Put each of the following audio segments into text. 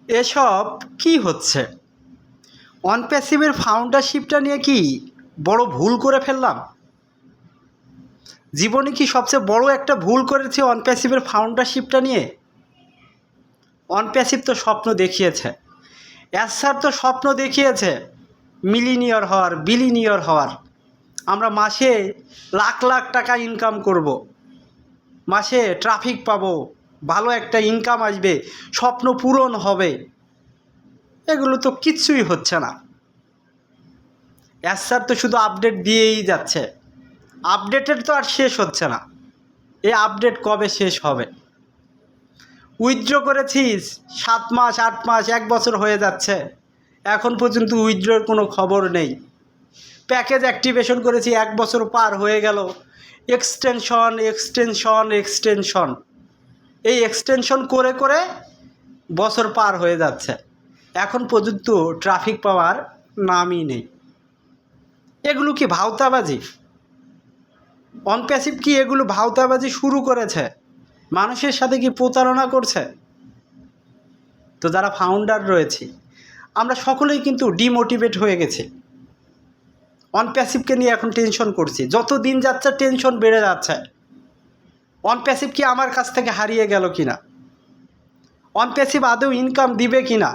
এসব কি হচ্ছে? অনপ্যাসিভের ফাউন্ডারশিপটা নিয়ে কি বড় ভুল করে ফেললাম? জীবনে কি সবচেয়ে বড় একটা ভুল করেছি অনপ্যাসিভের ফাউন্ডারশিপটা নিয়ে? অনপ্যাসিভ তো স্বপ্ন দেখিয়েছে, স্যার তো স্বপ্ন দেখিয়েছে মিলিনিয়র হওয়ার, বিলিনিয়র হওয়ার। আমরা মাসে লাখ লাখ টাকা ইনকাম করব, মাসে ট্রাফিক পাবো, ভালো একটা ইনকাম আসবে, স্বপ্ন পূরণ হবে। এগুলো তো কিচ্ছুই হচ্ছে না। স্যার তো শুধু আপডেট দিয়েই যাচ্ছে, আপডেটের তো আর শেষ হচ্ছে না। এই আপডেট কবে শেষ হবে? উইথড্র করেছিস 7 মাস, 8 মাস, 1 বছর হয়ে যাচ্ছে, এখন পর্যন্ত উইথড্রর কোনো খবর নেই। প্যাকেজ অ্যাক্টিভেশন করেছি 1 বছর পার হয়ে গেল, এক্সটেনশন এক্সটেনশন এক্সটেনশন, এই এক্সটেনশন করে করে বছর পার হয়ে যাচ্ছে, এখন পর্যন্ত ট্রাফিক পাওয়ার নামই নেই। এগুলো কি ভাওতাবাজি? অনপ্যাসিভ কি এগুলো ভাওতাবাজি শুরু করেছে? মানুষের সাথে কি প্রতারণা করছে? তো যারা ফাউন্ডার রয়েছে আমরা সকলেই কিন্তু ডিমোটিভেট হয়ে গেছি। অনপ্যাসিভকে নিয়ে এখন টেনশন করছি, যত দিন যাচ্ছে টেনশন বেড়ে যাচ্ছে। অনপ্যাসিভ কি আমার কাছ থেকে হারিয়ে গেল কিনা? অনপ্যাসিভ আদৌ ইনকাম দিবে কিনা?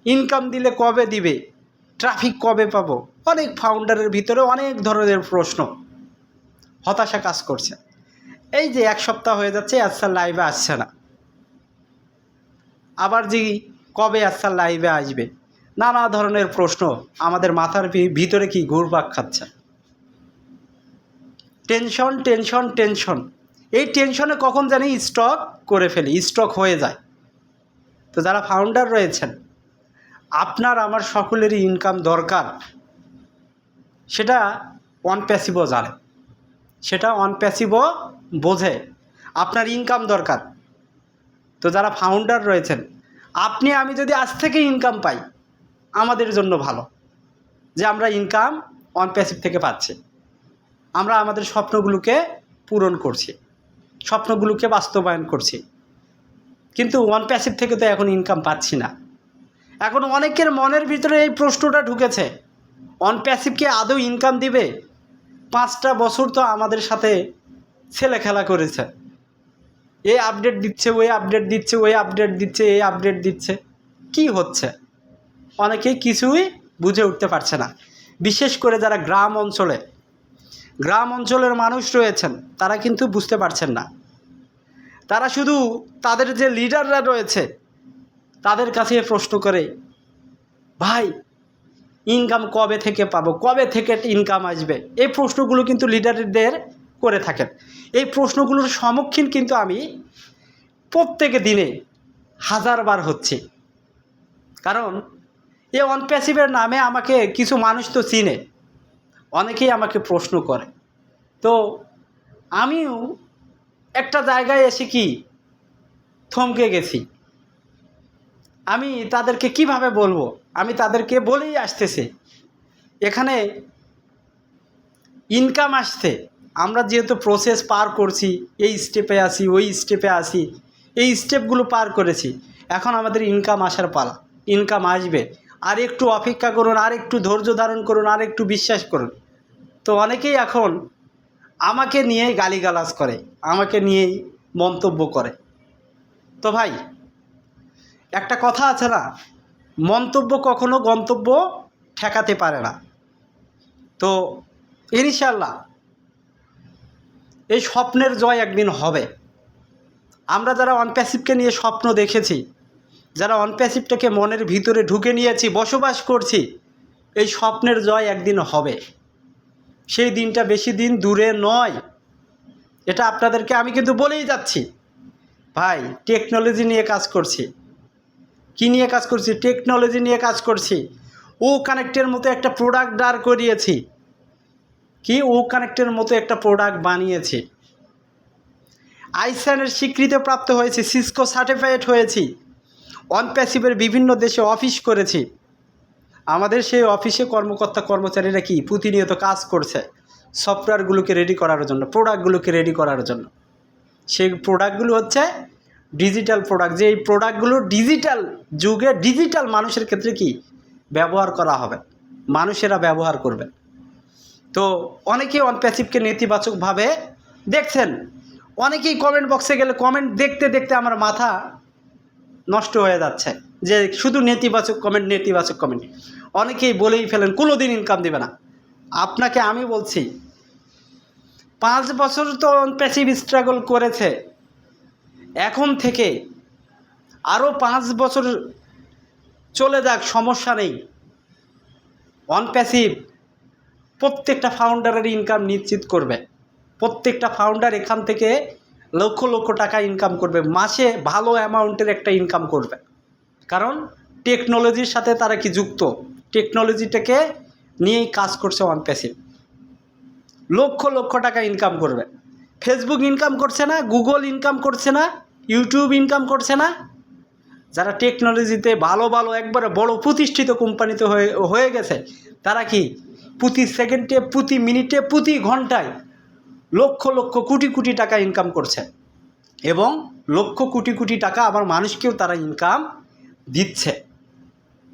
ইনকাম দিলে কবে দিবে? ট্রাফিক কবে পাবো? অনেক ফাউন্ডারের ভিতরে অনেক ধরনের প্রশ্ন, হতাশা কাজ করছে। এই যে 1 সপ্তাহ হয়ে যাচ্ছে আজকাল লাইভে আসছে না, আবার যে কবে আজকাল লাইভে আসবে, নানা ধরনের প্রশ্ন আমাদের মাথার ভিতরে কি ঘুরপাক খাচ্ছে। টেনশন টেনশন টেনশন, এই টেনশনে কখন জানি স্টক করে ফেলি, স্টক হয়ে যায়। তো যারা ফাউন্ডার রয়েছেন, আপনার আমার সকলেরই ইনকাম দরকার, সেটা অনপ্যাসিভও জানে, সেটা অনপ্যাসিভও বোঝে। আপনার ইনকাম দরকার। তো যারা ফাউন্ডার রয়েছেন, আপনি আমি যদি আজ থেকে ইনকাম পাই, আমাদের জন্য ভালো যে আমরা ইনকাম অনপ্যাসিভ থেকে পাচ্ছি, আমরা আমাদের স্বপ্নগুলোকে পূরণ করছি, স্বপ্নগুলোকে বাস্তবায়ন করছি। কিন্তু অনপ্যাসিভ থেকে তো এখন ইনকাম পাচ্ছি না। এখন অনেকের মনের ভিতরে এই প্রশ্নটা ঢুকেছে, অনপ্যাসিভ কি আদৌ ইনকাম দিবে? 5টা বছর তো আমাদের সাথে ছেলে খেলা করেছে, এই আপডেট দিচ্ছে, ওই আপডেট দিচ্ছে, ওই আপডেট দিচ্ছে, এই আপডেট দিচ্ছে, কি হচ্ছে? অনেকেই কিছুই বুঝে উঠতে পারছে না। বিশেষ করে যারা গ্রাম অঞ্চলের মানুষ রয়েছেন, তারা কিন্তু বুঝতে পারছেন না। তারা শুধু তাদের যে লিডাররা রয়েছে তাদের কাছে প্রশ্ন করে, ভাই ইনকাম কবে থেকে পাবো, কবে থেকে ইনকাম আসবে? এই প্রশ্নগুলো কিন্তু লিডারদের করে থাকেন। এই প্রশ্নগুলোর সম্মুখীন কিন্তু আমি প্রত্যেক দিনে 1000 বার হচ্ছি। কারণ এই অনপ্যাসিভের নামে আমাকে কিছু মানুষ তো চিনে, অনেকেই আমাকে প্রশ্ন করে। তো আমিও একটা জায়গায় এসে কি থমকে গেছি। আমি তাদেরকে কিভাবে বলবো? আমি তাদেরকে বলেই আসতেছি, এখানে ইনকাম আসছে, আমরা যেহেতু প্রসেস পার করছি, এই স্টেপে আসি, ওই স্টেপে আসি, এই স্টেপগুলো পার করেছি, এখন আমাদের ইনকাম আসার পালা। ইনকাম আসবে, আর একটু অপেক্ষা করুন, আর একটু ধৈর্য ধারণ করুন, আর একটু বিশ্বাস করুন। তো অনেকেই এখন আমাকে নিয়েই গালিগালাজ করে, আমাকে নিয়েই মন্তব্য করে। তো ভাই, একটা কথা আছে না, মন্তব্য কখনো গন্তব্য ঠেকাতে পারে না। তো ইনশাল্লাহ এই স্বপ্নের জয় একদিন হবে। আমরা যারা অনপ্যাসিভকে নিয়ে স্বপ্ন দেখেছি, যারা অনপ্যাসিভটাকে মনের ভিতরে ঢুকে নিয়েছি, বসবাস করছি, এই স্বপ্নের জয় একদিন হবে। সেই দিনটা বেশি দিন দূরে নয়, এটা আপনাদেরকে আমি কিন্তু বলেই যাচ্ছি। ভাই, টেকনোলজি নিয়ে কাজ করছি। কী নিয়ে কাজ করছি? টেকনোলজি নিয়ে কাজ করছি। ও কানেক্টের মতো একটা প্রোডাক্ট দাঁড় করিয়েছি। কি ও কানেক্টের মতো একটা প্রোডাক্ট বানিয়েছি। আইসানের স্বীকৃতিপ্রাপ্ত হয়েছি, সিসকো সার্টিফাইড হয়েছি, অনপ্যাসিভের বিভিন্ন দেশে অফিস করেছি। আমাদের সেই অফিসে কর্মকর্তা কর্মচারীরা কি প্রতিনিয়ত কাজ করছে সফটওয়্যারগুলোকে রেডি করার জন্য, প্রোডাক্টগুলোকে রেডি করার জন্য। সেই প্রোডাক্টগুলো হচ্ছে ডিজিটাল প্রোডাক্ট, যে এই প্রোডাক্টগুলো ডিজিটাল যুগে ডিজিটাল মানুষের ক্ষেত্রে কি ব্যবহার করা হবে, মানুষেরা ব্যবহার করবে। তো অনেকেই অন প্যাসিভকে নেতিবাচকভাবে দেখছেন। অনেকেই কমেন্ট বক্সে গেলে কমেন্ট দেখতে দেখতে আমার মাথা নষ্ট হয়ে যাচ্ছে যে শুধু নেতিবাচক কমেন্ট, নেতিবাচক কমেন্ট। অনেকেই বলেই ফেলেন কোনো দিন ইনকাম দেবে না। আপনাকে আমি বলছি 5 বছর তো অন প্যাসিভ স্ট্রাগল করেছে, এখন থেকে আরও 5 বছর চলে যাক, সমস্যা নেই। অন প্যাসিভ প্রত্যেকটা ফাউন্ডারের ইনকাম নিশ্চিত করবে। প্রত্যেকটা ফাউন্ডার এখান থেকে লক্ষ লক্ষ টাকা ইনকাম করবে, মাসে ভালো অ্যামাউন্টের একটা ইনকাম করবে। কারণ টেকনোলজির সাথে তারা কি যুক্ত, টেকনোলজিটাকে নিয়েই কাজ করছে অন প্যাসিভ। লক্ষ লক্ষ টাকা ইনকাম করবে। ফেসবুক ইনকাম করছে না, গুগল ইনকাম করছে না, ইউটিউব ইনকাম করছে না। যারা টেকনোলজিতে ভালো ভালো একবারে বড় প্রতিষ্ঠিত কোম্পানিতে হয়ে গেছে, তারা কি প্রতি সেকেন্ডে, প্রতি মিনিটে, প্রতি ঘন্টায় লক্ষ লক্ষ কোটি কোটি টাকা ইনকাম করছে, এবং লক্ষ কোটি কোটি টাকা আবার মানুষকেও তারা ইনকাম দিচ্ছে।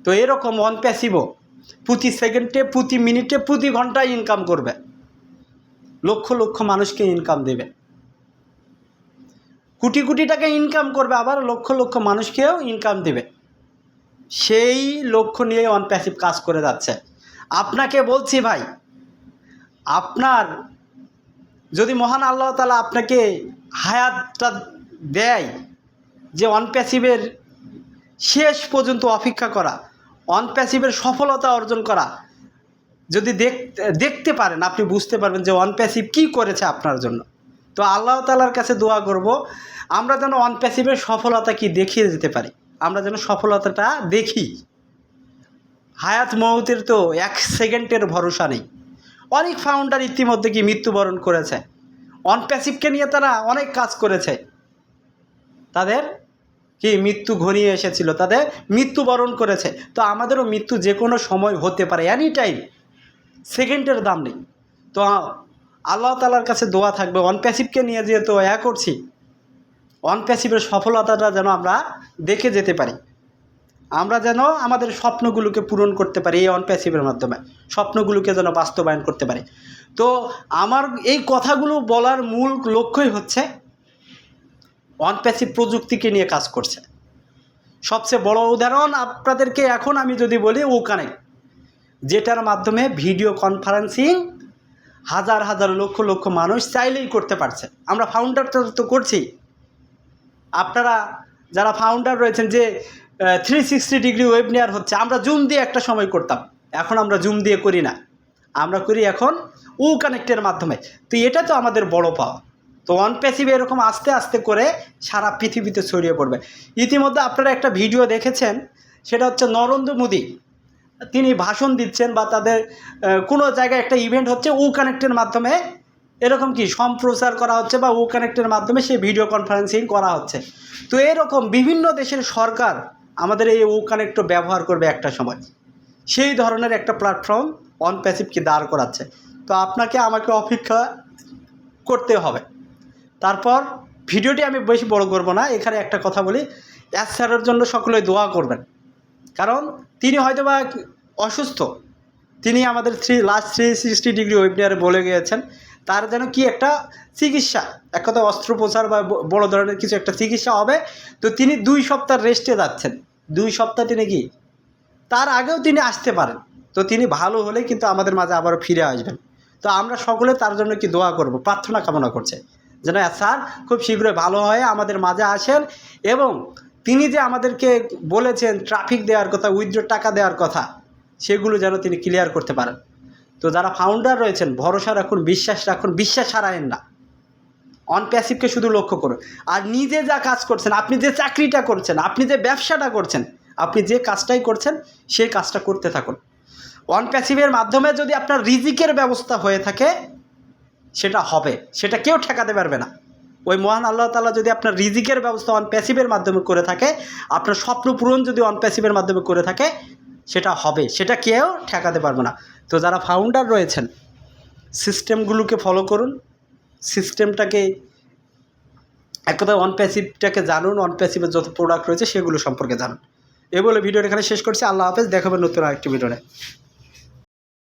তো এরকম অন প্যাসিভও প্রতি সেকেন্ডে, প্রতি মিনিটে, প্রতি ঘন্টায় ইনকাম করবে, লক্ষ লক্ষ মানুষকে ইনকাম দেবে, কোটি কোটি টাকা ইনকাম করবে, আবার লক্ষ লক্ষ মানুষকেও ইনকাম দেবে। সেই লক্ষ্য নিয়ে অন প্যাসিভ কাজ করে যাচ্ছে। আপনাকে বলছি ভাই, আপনার যদি মহান আল্লাহ তাআলা আপনাকে হায়াতটা দেয় যে অন প্যাসিভের শেষ পর্যন্ত অপেক্ষা করা, অন প্যাসিভের সফলতা অর্জন করা, যদি দেখতে পারেন, আপনি বুঝতে পারবেন যে অন প্যাসিভ কী করেছে আপনার জন্য। তো আল্লাহ তাআলার কাছে দোয়া করব আমরা যেন অন প্যাসিভের সফলতা কি দেখিয়ে যেতে পারি, আমরা যেন সফলতাটা দেখি। হায়াত মৌতের তো 1 সেকেন্ডের ভরসা নেই। অনেক ফাউন্ডার ইতিমধ্যে কি মৃত্যুবরণ করেছে, অন প্যাসিভকে নিয়ে তারা অনেক কাজ করেছে, তাদের কি মৃত্যু ঘনিয়ে এসেছিল, তাদের মৃত্যুবরণ করেছে। তো আমাদেরও মৃত্যু যে কোনো সময় হতে পারে, এনি টাইম, সেকেন্ডের দাম নেই। তো আল্লাহ তাআলার কাছে দোয়া থাকবে অন প্যাসিভকে নিয়ে যেহেতু করছি, অন প্যাসিভের সফলতাটা যেন আমরা দেখে যেতে পারি, আমরা যেন আমাদের স্বপ্নগুলোকে পূরণ করতে পারি এই অন প্যাসিভের মাধ্যমে, স্বপ্নগুলোকে যেন বাস্তবায়ন করতে পারি। তো আমার এই কথাগুলো বলার মূল লক্ষ্যই হচ্ছে অন প্যাসিভ প্রযুক্তিকে নিয়ে কাজ করছে। সবচেয়ে বড় উদাহরণ আপনাদেরকে এখন আমি যদি বলি ওকানেক্ট, যেটার মাধ্যমে ভিডিও কনফারেন্সিং হাজার হাজার লক্ষ লক্ষ মানুষ চাইলেই করতে পারছে। আমরা ফাউন্ডারটা তো করছি, আপনারা যারা ফাউন্ডার রয়েছেন যে 360 ডিগ্রি ওয়েবিনার হচ্ছে, আমরা জুম দিয়ে একটা সময় করতাম, এখন আমরা জুম দিয়ে করি না, আমরা করি এখন কানেক্টের মাধ্যমে। তো এটা তো আমাদের বড় পাওয়া। তো অন প্যাসিভ এরকম আস্তে আস্তে করে সারা পৃথিবীতে ছড়িয়ে পড়বে। ইতিমধ্যে আপনারা একটা ভিডিও দেখেছেন, সেটা হচ্ছে নরেন্দ্র মোদী, তিনি ভাষণ দিচ্ছেন বা তাদের কোনো জায়গায় একটা ইভেন্ট হচ্ছে, কানেক্টের মাধ্যমে এরকম কি সম্প্রচার করা হচ্ছে বা কানেক্টের মাধ্যমে সেই ভিডিও কনফারেন্সিং করা হচ্ছে। তো এরকম বিভিন্ন দেশের সরকার আমাদের এই কানেক্টও ব্যবহার করবে একটা সময়, সেই ধরনের একটা প্ল্যাটফর্ম অন প্যাসিভকে দাঁড় করাচ্ছে। তো আপনাকে আমাকে অপেক্ষা করতে হবে। তারপর ভিডিওটি আমি বেশি বড় করব না, এখানে একটা কথা বলি, এস স্যারের জন্য সকলে দোয়া করবেন, কারণ তিনি হয়তো বা অসুস্থ, তিনি আমাদের লাস্ট 360 ডিগ্রি ওয়েবিনারে বলে গিয়েছেন তার যেন কি একটা চিকিৎসা, এক কথা অস্ত্রোপচার বা বড় ধরনের কিছু একটা চিকিৎসা হবে। তো তিনি 2 সপ্তাহ রেস্টে যাচ্ছেন, 2 সপ্তাহ তিনি কি, তার আগেও তিনি আসতে পারেন। তো তিনি ভালো হলে কিন্তু আমাদের মাঝে আবারও ফিরে আসবেন। তো আমরা সকলে তার জন্য কি দোয়া করব, প্রার্থনা কামনা করছে যেন স্যার খুব শীঘ্রই ভালো হয়ে আমাদের মাঝে আসেন, এবং তিনি যে আমাদেরকে বলেছেন ট্রাফিক দেওয়ার কথা, উইথড্র টাকা দেওয়ার কথা, সেগুলো যেন তিনি ক্লিয়ার করতে পারেন। তো যারা ফাউন্ডার রয়েছেন ভরসা রাখুন, বিশ্বাস রাখুন, বিশ্বাস হারায়েন না, অন প্যাসিভকে শুধু লক্ষ্য করুন। আর নিজে যা কাজ করছেন, আপনি যে চাকরিটা করছেন, আপনি যে ব্যবসাটা করছেন, আপনি যে কাজটাই করছেন সেই কাজটা করতে থাকুন। অন প্যাসিভের মাধ্যমে যদি আপনার রিজিকের ব্যবস্থা হয়ে থাকে সেটা হবে, সেটা কেউ ঠেকাতে পারবে না। ওই মহান আল্লাহ তাআলা যদি আপনার রিজিকের ব্যবস্থা অন প্যাসিভের মাধ্যমে করে থাকে, আপনার স্বপ্ন পূরণ যদি অন প্যাসিভের মাধ্যমে করে থাকে, সেটা হবে, সেটা কেউ ঠেকাতে পারবে না। তো যারা ফাউন্ডার রয়েছেন সিস্টেমগুলোকে ফলো করুন, সিস্টেমটাকে এক কথায় অন প্যাসিভটাকে জানুন, অন প্যাসিভের যত প্রোডাক্ট রয়েছে সেগুলো সম্পর্কে জানুন। এ বলে ভিডিওটা এখানে শেষ করছি। আল্লাহ হাফেজ, দেখাবেন নতুন আরেকটি ভিডিওতে।